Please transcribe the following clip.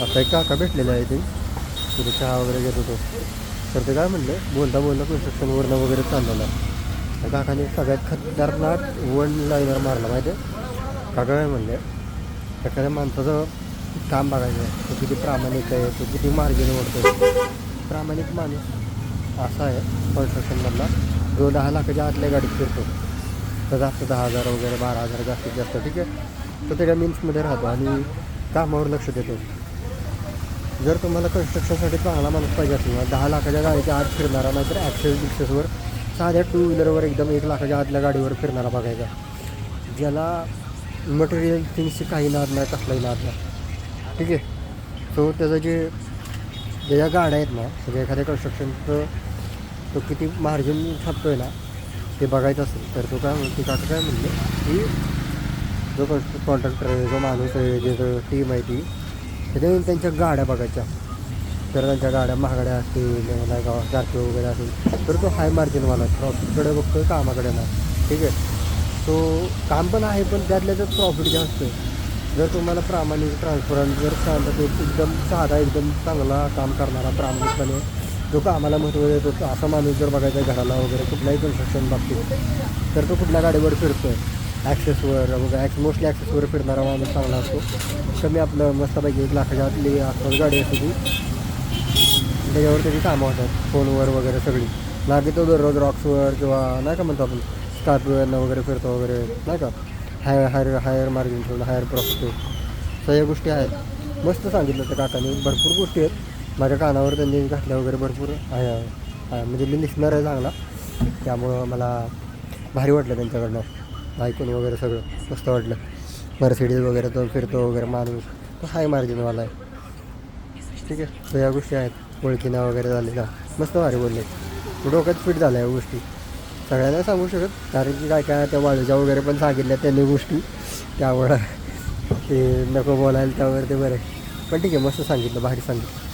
आता एक काका भेटलेले आहे ते तिथे चहा वगैरे घेत होतो. तर ते काय म्हणलं बोलता कन्स्ट्रक्शनवरनं वगैरे चाललेलं आहे. त्या काकाने सगळ्यात खतरनाक वन लाईनर मारला माहिती आहे. काका काय म्हणले एखाद्या माणसाचं काम बघायचं आहे, तो किती प्रामाणिक आहे, तो किती मार्जिन ओढतो. प्रामाणिक माणूस असा आहे कन्स्ट्रक्शनमधला जो 10 लाखाच्या आतल्या गाडीत फिरतो. तर जास्त 10,000 वगैरे 12,000 जास्तीत जास्त ठीक आहे. तो त्याच्या मीन्समध्ये राहतो आणि कामावर लक्ष देतो. जर तुम्हाला कन्स्ट्रक्शनसाठी चांगला माणूस पाहिजे असेल ना 10 लाखाच्या गाडीच्या आत फिरणारा, नाहीतर ॲक्सेसवर साध्या 2 व्हीलरवर एकदम 1 लाखाच्या आतल्या गाडीवर फिरणारा बघायचा, ज्याला मटेरियल थिंग्सची काही नाद नाही, कसलाही नाद नाही. ठीक आहे. सो त्याचं ज्या गाड्या आहेत ना सगळ्या एखाद्या कन्स्ट्रक्शनचं तो किती मार्जिन छापतो आहे ना ते बघायचं असेल तर तो काय काका काय म्हणले की जो कॉन्ट्रॅक्टर आहे, जो माणूस आहे, ज्याचं टीम आहे ती त्याने त्यांच्या गाड्या बघायच्या. तर त्यांच्या गाड्या महागड्या असतील नाही का स्कॉर्पिओ वगैरे असेल तर तो हाय मार्जिनवाला प्रॉफिटकडे बघतो, कामाकडे नाही. ठीक आहे. तो काम पण आहे पण त्यातल्या त्यात प्रॉफिट जास्त आहे. जर तुम्हाला प्रामाणिक ट्रान्सपरंट जर शांत एकदम साधा एकदम चांगला काम करणारा प्रामाणिकपणे जो कामाला महत्त्व देतो असा माणूस जर बघायचा घराला वगैरे कुठल्याही कन्स्ट्रक्शन बाबतीत तर तो कुठल्या गाडीवर फिरतो आहे ॲक्सेसवर बघा. मोस्टली ॲक्सेसवर फिरणारा माणूस चांगला असतो. कमी आपलं मस्तपैकी 1 लाखाच्या आतली आसपास गाडी असते ती, त्याच्यावर त्याची कामं होतात फोनवर वगैरे सगळी. लागे तो दररोज रॉक्सवर किंवा नाही का म्हणतो आपण स्कॉर्पिओनं वगैरे फिरतो वगैरे नाही का. हायर मार्जिन ठेवलं, हायर प्रॉफिट सगळ्या गोष्टी आहेत. मस्त सांगितलं त्या काकाने. भरपूर गोष्टी आहेत माझ्या कानावर त्यांनी घातल्या वगैरे भरपूर आहे. म्हणजे मी लिस्नर आहे चांगला, त्यामुळं मला भारी वाटलं त्यांच्याकडनं ऐकून वगैरे सगळं मस्त वाटलं. मर्सिडीज वगैरे तो फिरतो वगैरे माणूस तो हाय मार्जिनवाला आहे. ठीक आहे. तर या गोष्टी आहेत ओळखीना वगैरे झालेल्या मस्त भारी बोलले. डोक्यात फिट झाल्या या गोष्टी. सगळ्यांना सांगू शकत कारण की काय त्या वाळूच्या वगैरे पण सांगितल्या त्यांनी गोष्टी, त्यामुळं ते नको बोलायला त्यावर ते बरं आहे. पण ठीक आहे मस्त सांगितलं, भारी सांगितलं.